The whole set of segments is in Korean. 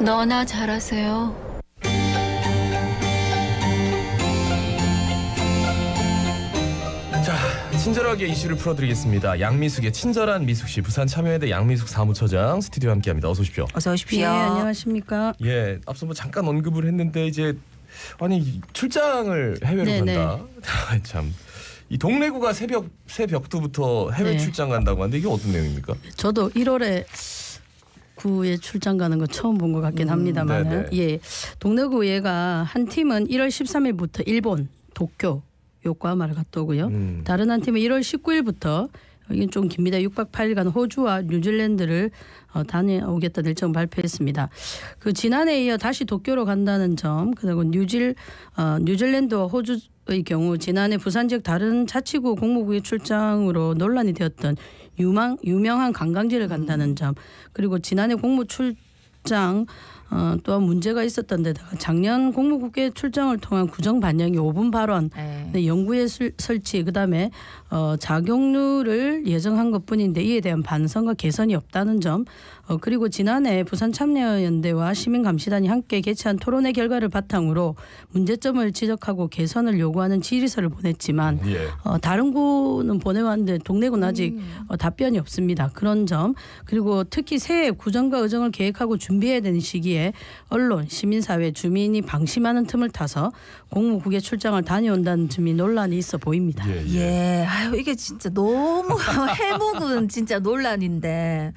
너나 잘하세요. 자, 친절하게 이슈를 풀어드리겠습니다. 양미숙의 친절한 미숙씨, 부산 참여회대 양미숙 사무처장 스튜디오에 함께합니다. 어서 오십시오. 어서 오십시오. 예, 안녕하십니까. 예, 앞서 뭐 잠깐 언급을 했는데 이제 아니 출장을 해외로 네네. 간다. 참. 이 동래구가 새 벽두부터 해외 네. 출장 간다고 하는데 이게 어떤 내용입니까? 저도 1월에 구에 출장 가는 거 처음 본 것 같긴 합니다만, 예, 동래구예가 한 팀은 1월 13일부터 일본 도쿄 요코하마를 갔다 오고요. 다른 한 팀은 1월 19일부터 이건 좀 깁니다. 6박 8일간 호주와 뉴질랜드를 다녀오겠다는 일정을 발표했습니다. 그 지난해에 이어 다시 도쿄로 간다는 점, 그리고 뉴질랜드와 호주의 경우 지난해 부산 지역 다른 자치구 공무구의 출장으로 논란이 되었던 유명한 관광지를 간다는 점, 그리고 지난해 공무 출장 또한 문제가 있었던 데다가 작년 공무국회 출장을 통한 구정 반영이 5분 발언, 연구회 설치, 그다음에 자격률을 예정한 것뿐인데 이에 대한 반성과 개선이 없다는 점, 그리고 지난해 부산 참여연대와 시민감시단이 함께 개최한 토론회 결과를 바탕으로 문제점을 지적하고 개선을 요구하는 질의서를 보냈지만 다른 구는 보내왔는데 동래구는 아직 답변이 없습니다. 그런 점, 그리고 특히 새해 구정과 의정을 계획하고 준비해야 되는 시기에 언론, 시민사회, 주민이 방심하는 틈을 타서 공무국회 출장을 다녀온다는 점이 논란이 있어 보입니다. 예, 아유 이게 진짜 너무 해묵은 진짜 논란인데,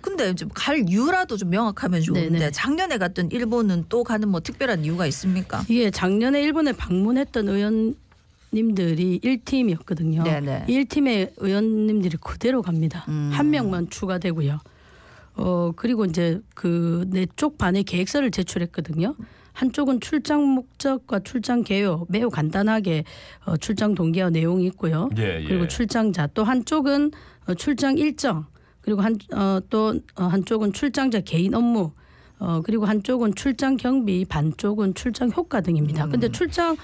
근데 좀 갈 이유라도 좀 명확하면 좋은데 네네. 작년에 갔던 일본은 또 가는 뭐 특별한 이유가 있습니까? 이게 작년에 일본에 방문했던 의원님들이 1팀이었거든요. 네네. 1팀의 의원님들이 그대로 갑니다. 한 명만 추가되고요. 그리고 이제 그 네 쪽 반의 계획서를 제출했거든요. 한쪽은 출장 목적과 출장 개요 매우 간단하게 출장 동기와 내용이 있고요. 그리고 출장자, 또 한쪽은 출장 일정, 그리고 또 한쪽은 출장자 개인 업무, 그리고 한쪽은 출장 경비, 반쪽은 출장 효과 등입니다. 근데 출장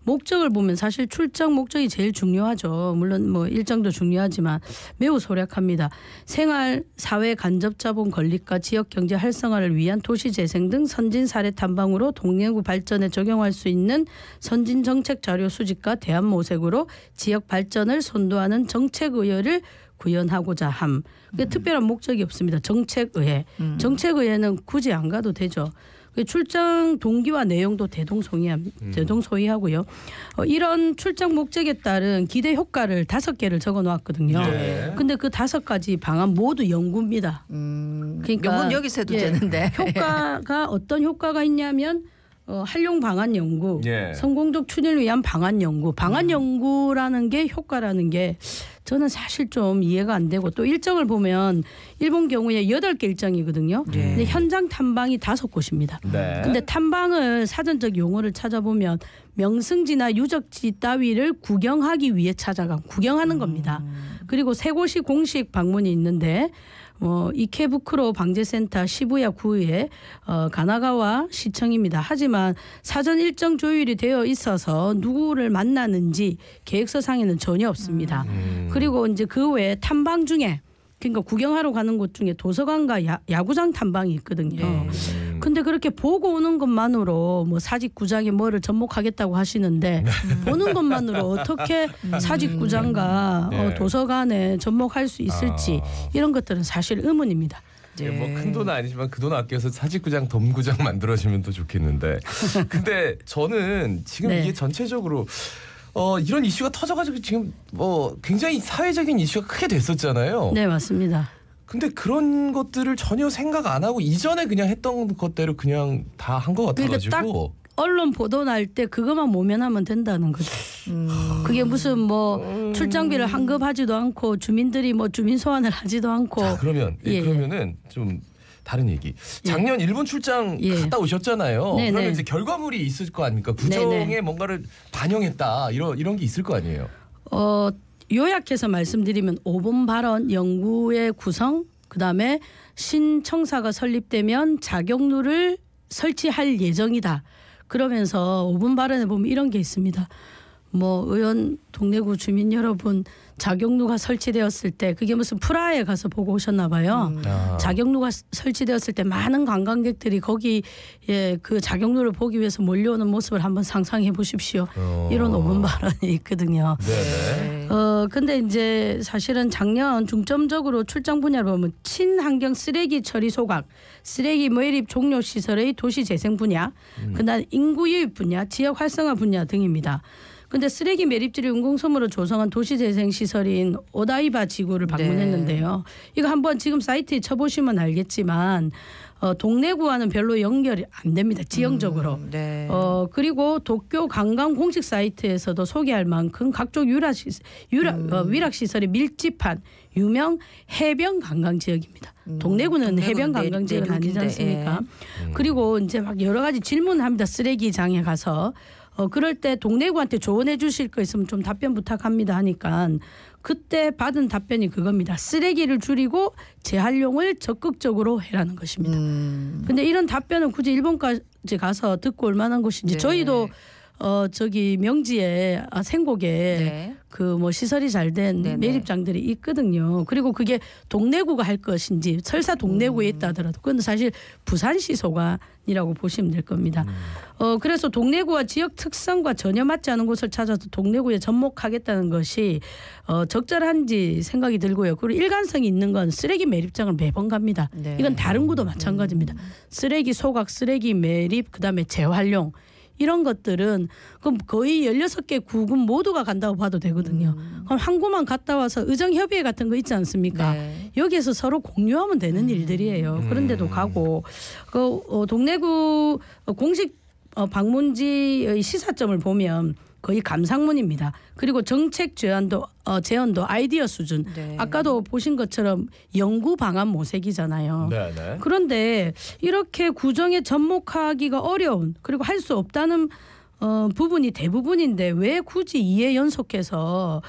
목적을 보면 사실 출장 목적이 제일 중요하죠. 물론 뭐 일정도 중요하지만 매우 소략합니다. 생활, 사회 간접 자본 건립과 지역 경제 활성화를 위한 도시 재생 등 선진 사례 탐방으로 동래구 발전에 적용할 수 있는 선진 정책 자료 수집과 대안 모색으로 지역 발전을 선도하는 정책 의회를 구현하고자 함. 특별한 목적이 없습니다. 정책의회. 정책의회는 굳이 안 가도 되죠. 출장 동기와 내용도 대동소이하고요. 이런 출장 목적에 따른 기대 효과를 5개를 적어 놓았거든요. 근데 그 5가지 방안 모두 연구입니다. 그러니까 연구는 여기서 해도 되는데. 효과가 어떤 효과가 있냐면 활용 방안 연구, 성공적 추진을 위한 방안 연구. 방안 연구라는 게 효과라는 게 저는 사실 좀 이해가 안 되고, 또 일정을 보면 일본 경우에 8개 일정이거든요. 근데 현장 탐방이 5곳입니다. 근데 탐방을 사전적 용어를 찾아보면 명승지나 유적지 따위를 구경하기 위해 구경하는 겁니다. 그리고 3곳이 공식 방문이 있는데 이케부쿠로 방제센터 시부야 구의 가나가와 시청입니다. 하지만 사전 일정 조율이 되어 있어서 누구를 만나는지 계획서상에는 전혀 없습니다. 그리고 이제 그 외에 탐방 중에, 그러니까 구경하러 가는 곳 중에 도서관과 야구장 탐방이 있거든요. 근데 그렇게 보고 오는 것만으로 뭐 사직구장에 뭐를 접목하겠다고 하시는데 보는 것만으로 어떻게 사직구장과 도서관에 접목할 수 있을지 이런 것들은 사실 의문입니다. 뭐 큰 돈은 아니지만 그 돈 아껴서 사직구장, 돔구장 만들어주면 더 좋겠는데. 근데 저는 지금 이게 전체적으로 이런 이슈가 터져가지고 지금 뭐 굉장히 사회적인 이슈가 크게 됐었잖아요. 네, 맞습니다. 근데 그런 것들을 전혀 생각 안 하고 이전에 그냥 했던 것대로 그냥 다 한 것 같아가지고. 그러니까 딱 언론 보도 날 때 그것만 모면하면 된다는 거죠. 그게 무슨 뭐 출장비를 환급하지도 않고 주민들이 뭐 주민 소환을 하지도 않고. 자, 그러면은 좀 다른 얘기. 작년 일본 출장 갔다 오셨잖아요. 그러면 이제 결과물이 있을 거 아닙니까? 구정에 뭔가를 반영했다 이런 게 있을 거 아니에요. 요약해서 말씀드리면 5번 발언, 연구의 구성, 그다음에 신청사가 설립되면 자격률을 설치할 예정이다. 그러면서 5번 발언에 보면 이런 게 있습니다. 뭐 의원 동래구 주민 여러분 자격루가 설치되었을 때 그게 무슨 프라하에 가서 보고 오셨나 봐요. 자격루가 설치되었을 때 많은 관광객들이 거기에 그 자격루를 보기 위해서 몰려오는 모습을 한번 상상해 보십시오. 이런 5분 발언이 있거든요. 네네. 근데 이제 사실은 작년 중점적으로 출장 분야를 보면 친환경 쓰레기 처리 소각, 쓰레기 매립 종료 시설의 도시 재생 분야, 그다음 인구 유입 분야, 지역 활성화 분야 등입니다. 근데 쓰레기 매립지를 인공섬으로 조성한 도시재생시설인 오다이바 지구를 방문했는데요. 이거 한번 지금 사이트에 쳐보시면 알겠지만 동래구와는 별로 연결이 안 됩니다. 지형적으로. 네. 그리고 도쿄 관광 공식 사이트에서도 소개할 만큼 각종 위락시설이 밀집한 유명 해변 관광 지역입니다. 동래구는 해변 관광 지역은 아니지 않습니까? 그리고 이제 막 여러 가지 질문을 합니다. 쓰레기장에 가서. 그럴 때 동래구한테 조언해 주실 거 있으면 좀 답변 부탁합니다 하니까 그때 받은 답변이 그겁니다. 쓰레기를 줄이고 재활용을 적극적으로 해라는 것입니다. 근데 이런 답변은 굳이 일본까지 가서 듣고 올 만한 것인지 저희도 저기 명지에 생곡에 그 뭐 시설이 잘 된 매립장들이 있거든요. 그리고 그게 동래구가 할 것인지 설사 동래구에 있다 하더라도 그건 사실 부산시 소관이라고 보시면 될 겁니다. 그래서 동래구와 지역 특성과 전혀 맞지 않은 곳을 찾아서 동래구에 접목하겠다는 것이 적절한지 생각이 들고요. 그리고 일관성이 있는 건 쓰레기 매립장을 매번 갑니다. 이건 다른 구도 마찬가지입니다. 쓰레기 소각, 쓰레기 매립, 그다음에 재활용. 이런 것들은 그럼 거의 16개 구군 모두가 간다고 봐도 되거든요. 그럼 한 구만 갔다 와서 의정협의회 같은 거 있지 않습니까? 여기에서 서로 공유하면 되는 일들이에요. 그런데도 가고 동래구 공식 방문지의 시사점을 보면 거의 감상문입니다. 그리고 정책 제안도 아이디어 수준. 아까도 보신 것처럼 연구 방안 모색이잖아요. 네네. 그런데 이렇게 구정에 접목하기가 어려운 그리고 할 수 없다는 부분이 대부분인데 왜 굳이 2회 연속해서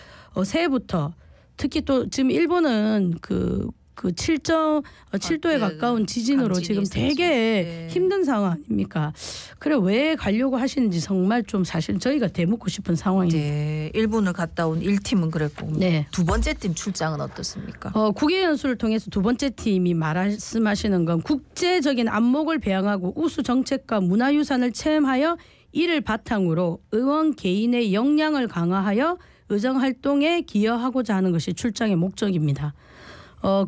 새해부터 특히 또 지금 일본은 그 7.7도에 가까운 지진으로 지금 되게 힘든 상황 아닙니까? 그래 왜 가려고 하시는지 정말 좀 사실 저희가 되묻고 싶은 상황입니다. 네, 일본을 갔다 온 1팀은 그랬고 두 번째 팀 출장은 어떻습니까? 국외 연수를 통해서 두 번째 팀이 말씀하시는 건 국제적인 안목을 배양하고 우수 정책과 문화유산을 체험하여 이를 바탕으로 의원 개인의 역량을 강화하여 의정활동에 기여하고자 하는 것이 출장의 목적입니다.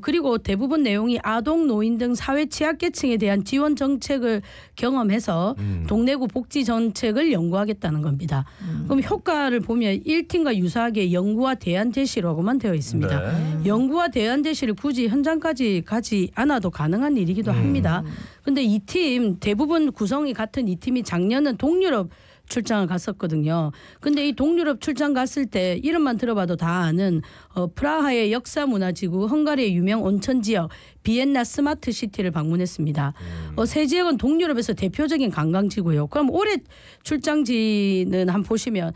그리고 대부분 내용이 아동, 노인 등 사회 취약계층에 대한 지원 정책을 경험해서 동래구 복지 정책을 연구하겠다는 겁니다. 그럼 효과를 보면 1팀과 유사하게 연구와 대안 제시라고만 되어 있습니다. 연구와 대안 제시를 굳이 현장까지 가지 않아도 가능한 일이기도 합니다. 그런데 이 팀 대부분 구성이 같은 이 팀이 작년은 동유럽 출장을 갔었거든요. 근데 이 동유럽 출장 갔을 때 이름만 들어봐도 다 아는 프라하의 역사문화지구, 헝가리의 유명 온천지역, 비엔나 스마트시티를 방문했습니다. 세 지역은 동유럽에서 대표적인 관광지고요. 그럼 올해 출장지는 한번 보시면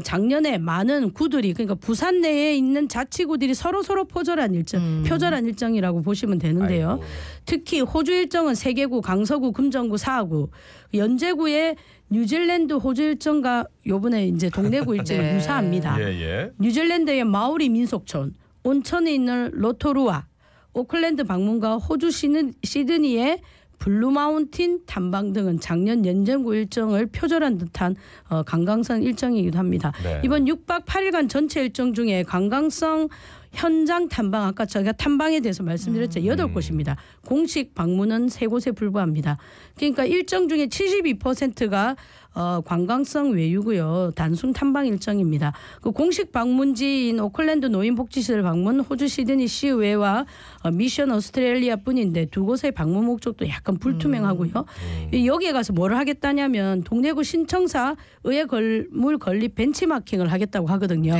작년에 많은 구들이 그러니까 부산 내에 있는 자치구들이 서로 표절한 일정이라고 보시면 되는데요. 아이고. 특히 호주 일정은 3개구, 강서구, 금정구, 사하구, 연제구의 뉴질랜드 호주 일정과 요번에 이제 동래구 일정이 유사합니다. 뉴질랜드의 마오리 민속촌, 온천에 있는 로토루아, 오클랜드 방문과 호주 시드니의 블루마운틴 탐방 등은 작년 연제구 일정을 표절한 듯한 관광성 일정이기도 합니다. 이번 6박 8일간 전체 일정 중에 관광성 현장 탐방 아까 저희가 탐방에 대해서 말씀드렸죠. 8곳입니다. 공식 방문은 3곳에 불과합니다. 그러니까 일정 중에 72%가 관광성 외유고요. 단순 탐방 일정입니다. 그 공식 방문지인 오클랜드 노인복지시설 방문, 호주 시드니 시의회와 미션 오스트레일리아뿐인데 두 곳의 방문 목적도 약간 불투명하고요. 여기에 가서 뭘 하겠다냐면 동래구 신청사 의회 건물 건립 벤치마킹을 하겠다고 하거든요.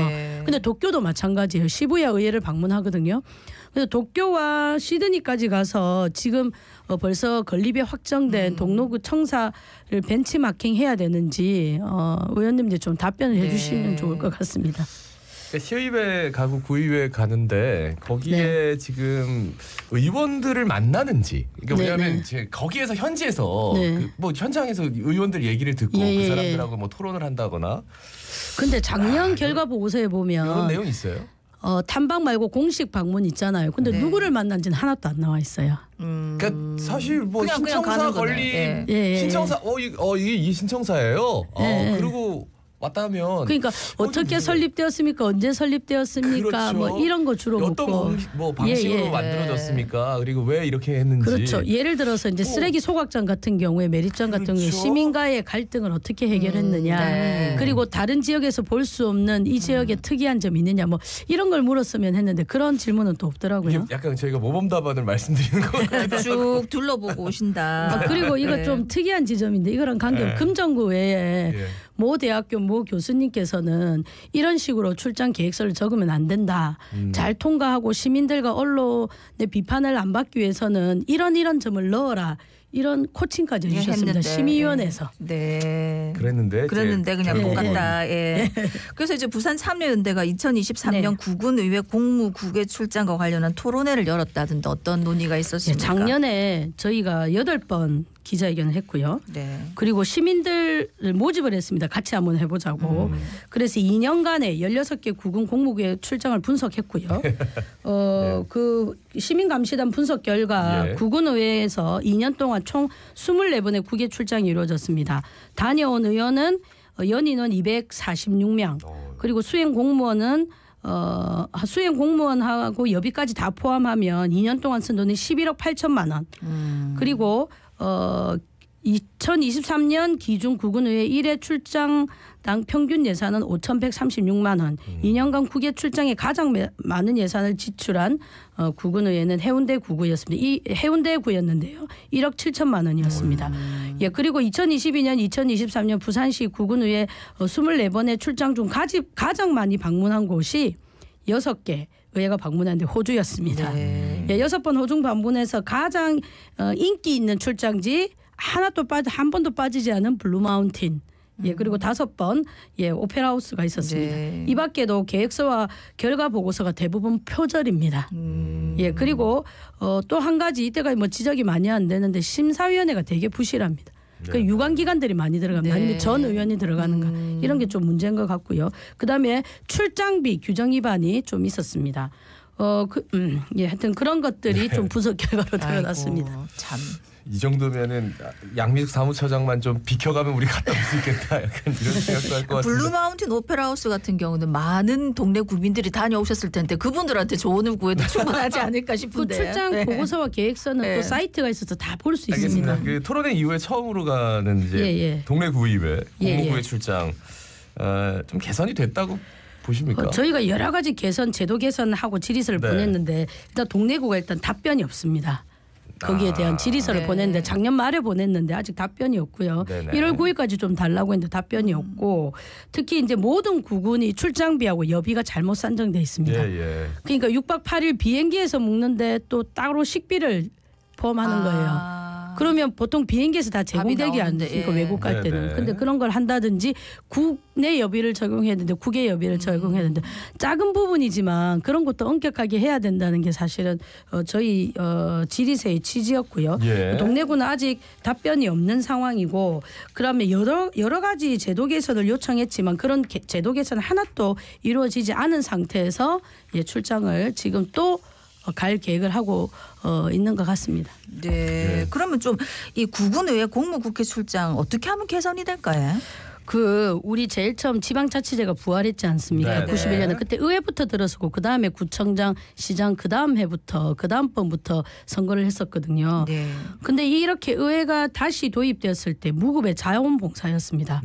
근데 도쿄도 마찬가지예요. 시부야 의회를 방문하거든요. 그래서 도쿄와 시드니까지 가서 지금 벌써 건립이 확정된 동래구 청사를 벤치마킹 해야 되는지 의원님들 좀 답변을 해주시면 좋을 것 같습니다. 그러니까 시의회 가고 구의회 가는데 거기에 지금 의원들을 만나는지 그러니까 왜냐하면 이제 거기에서 현지에서 뭐 현장에서 의원들 얘기를 듣고 그 사람들하고 뭐 토론을 한다거나. 근데 작년 결과 보고서에 보면 이런 내용 있어요? 탐방 말고 공식 방문 있잖아요. 근데 누구를 만난지는 하나도 안 나와 있어요. 그러니까 사실 뭐 그냥 신청사 걸린 신청사 이 신청사예요. 그리고 왔다면 그러니까 어떻게 설립되었습니까? 언제 설립되었습니까? 그렇죠. 뭐 이런 거 주로 어떤 뭐 방식으로 만들어졌습니까? 그리고 왜 이렇게 했는지. 그렇죠. 예를 들어서 이제 쓰레기 소각장 같은 경우에 매립장 같은 경우에 시민과의 갈등을 어떻게 해결했느냐. 그리고 다른 지역에서 볼 수 없는 이 지역의 특이한 점이 있느냐. 뭐 이런 걸 물었으면 했는데 그런 질문은 또 없더라고요. 약간 저희가 모범 답안을 말씀드리는 거 쭉 둘러보고 오신다. 그리고 이거 좀 특이한 지점인데 이거랑 관계없이 금정구 외에 모 대학교 모 교수님께서는 이런 식으로 출장 계획서를 적으면 안 된다. 잘 통과하고 시민들과 언론의 비판을 안 받기 위해서는 이런 점을 넣어라. 이런 코칭까지 해주셨습니다. 심의위원회에서. 네. 그랬는데 그냥 똑같다. 예. 그래서 이제 부산 참여연대가 2023년 구군의회 공무국외 출장과 관련한 토론회를 열었다던데 어떤 논의가 있었습니까? 작년에 저희가 8번 기자회견을 했고요. 그리고 시민들을 모집을 했습니다. 같이 한번 해보자고. 그래서 2년간에 16개 구군 공무국외 출장을 분석했고요. 그 시민감시단 분석 결과 구군의회에서 2년 동안 총 24번의 국외 출장이 이루어졌습니다. 다녀온 의원은 연인원 246명 그리고 수행 공무원하고 여비까지 다 포함하면 2년 동안 쓴 돈이 11억 8천만 원. 그리고 2023년 기준 구군의회 1회 출장당 평균 예산은 5,136만 원. 2년간 국외 출장에 가장 많은 예산을 지출한 구군의회는 해운대 구구였습니다. 이 해운대 구였는데요. 1억 7천만 원이었습니다. 그리고 2022년, 2023년 부산시 구군의회 24번의 출장 중 가장 많이 방문한 곳이 6개 의회가 방문했는데 호주였습니다. 6번 호주 방문해서 가장 인기 있는 출장지 한 번도 빠지지 않은 블루마운틴. 그리고 5번 오페라하우스가 있었습니다. 이 밖에도 계획서와 결과 보고서가 대부분 표절입니다. 그리고 또 한 가지 이때가 뭐 지적이 많이 안 되는데 심사위원회가 되게 부실합니다. 그 유관기관들이 많이 들어갑니다. 아니면 전 의원이 들어가는가 이런 게 좀 문제인 것 같고요. 그다음에 출장비 규정 위반이 좀 있었습니다. 하여튼 그런 것들이 좀 분석 결과로 드러났습니다. 아이고, 참. 이 정도면은 양미숙 사무처장만 좀 비켜가면 우리 갔다 올 수 있겠다. 약간 이런 생각도 할 것 같은데. 블루마운틴 오페라하우스 같은 경우는 많은 동네 구민들이 다녀오셨을 텐데 그분들한테 조언을 구해도 충분하지 않을까 싶은데. 그 출장 보고서와 계획서는 또 사이트가 있어서 다 볼 수 있습니다. 그 토론회 이후에 처음으로 가는 이제 동네 구의회, 공무구의 출장 좀 개선이 됐다고 보십니까? 저희가 여러 가지 제도 개선하고 질의서를 보냈는데 일단 동네구가 일단 답변이 없습니다. 거기에 대한 질의서를 보냈는데 작년 말에 보냈는데 아직 답변이 없고요. 1월 9일까지 좀 달라고 했는데 답변이 없고 특히 이제 모든 구군이 출장비하고 여비가 잘못 산정돼 있습니다. 그러니까 6박 8일 비행기에서 묵는데 또 따로 식비를 포함하는 거예요. 그러면 보통 비행기에서 다 제공되지 않습니까? 외국 갈 때는. 근데 그런 걸 한다든지 국내 여비를 적용해야 되는데 국외 여비를 적용해야 되는데 작은 부분이지만 그런 것도 엄격하게 해야 된다는 게 사실은 저희 질의서의 취지였고요. 동래구는 아직 답변이 없는 상황이고 그다음에 여러 가지 제도 개선을 요청했지만 그런 제도 개선 하나도 이루어지지 않은 상태에서 출장을 지금 또 갈 계획을 하고 있는 것 같습니다. 그러면 좀 이 구군의회 공무국회 출장 어떻게 하면 개선이 될까요? 우리 제일 처음 지방자치제가 부활했지 않습니까? 91년에 그때 의회부터 들어서고 그 다음에 구청장, 시장 그 다음 해부터 그 다음 번부터 선거를 했었거든요. 근데 이렇게 의회가 다시 도입되었을 때 무급의 자원봉사였습니다.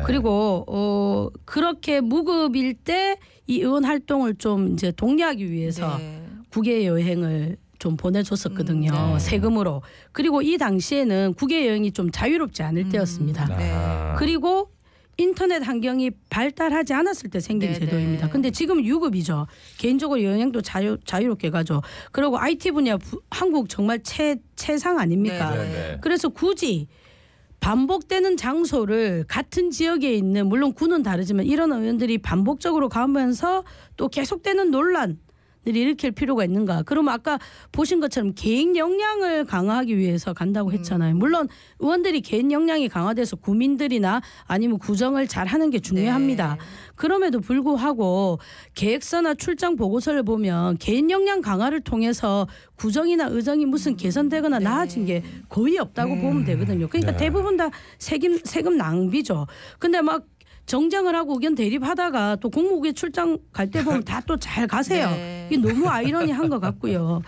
그리고 그렇게 무급일 때 이 의원 활동을 좀 이제 독려하기 위해서 국외 여행을 좀 보내줬었거든요. 세금으로. 그리고 이 당시에는 국외 여행이 좀 자유롭지 않을 때였습니다. 그리고 인터넷 환경이 발달하지 않았을 때 생긴 제도입니다. 근데 지금 유급이죠. 개인적으로 여행도 자유롭게 가죠. 그리고 IT 분야 한국 정말 최상 아닙니까? 그래서 굳이 반복되는 장소를 같은 지역에 있는 물론 구는 다르지만 이런 의원들이 반복적으로 가면서 또 계속되는 논란을 일으킬 필요가 있는가? 그러면 아까 보신 것처럼 개인 역량을 강화하기 위해서 간다고 했잖아요. 물론 의원들이 개인 역량이 강화돼서 구민들이나 아니면 구정을 잘하는 게 중요합니다. 네. 그럼에도 불구하고 계획서나 출장 보고서를 보면 개인 역량 강화를 통해서 구정이나 의정이 무슨 개선되거나 네. 나아진 게 거의 없다고 보면 되거든요. 그러니까 네. 대부분 다 세금 낭비죠. 근데 막 정쟁을 하고 의견 대립하다가 또 국무국에 출장 갈 때 보면 다 또 잘 가세요. 네. 이게 너무 아이러니한 것 같고요.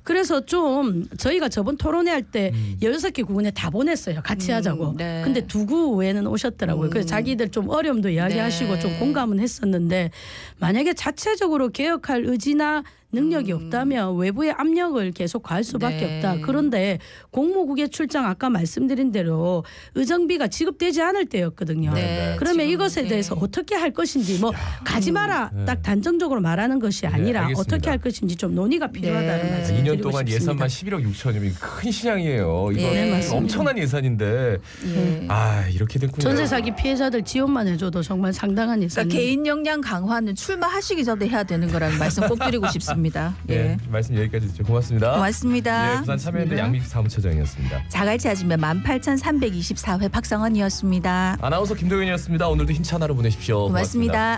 그래서 좀 저희가 저번 토론회 할 때 16개 구군에 다 보냈어요. 같이 하자고. 네. 근데 2구 외에는 오셨더라고요. 그래서 자기들 좀 어려움도 이야기하시고 네. 좀 공감은 했었는데 만약에 자체적으로 개혁할 의지나 능력이 없다면 외부의 압력을 계속 가할 수밖에 네. 없다. 그런데 공무국에 출장 아까 말씀드린 대로 의정비가 지급되지 않을 때였거든요. 네. 그러면 지금, 이것에 네. 대해서 어떻게 할 것인지 뭐 가지 마라 네. 딱 단정적으로 말하는 것이 아니라 알겠습니다. 어떻게 할 것인지 좀 논의가 필요하다는 네. 말씀 2년 드리고 동안 싶습니다. 예산만 11억 6천이면 큰 시장이에요. 이거 네, 맞습니다. 엄청난 예산인데 예. 아 이렇게 됐군요. 전세 사기 피해자들 지원만 해줘도 정말 상당한 그러니까 예산이 개인 역량 강화는 출마하시기 전에 해야 되는 거라는 말씀 꼭 드리고 싶습니다. 네, 예. 말씀 여기까지 듣죠. 고맙습니다. 고맙습니다. 예, 부산 참여연대 양민숙 사무처장이었습니다. 자갈치 아줌마 18,324회 박성원이었습니다. 아나운서 김도윤이었습니다. 오늘도 힘찬 하루 보내십시오. 고맙습니다.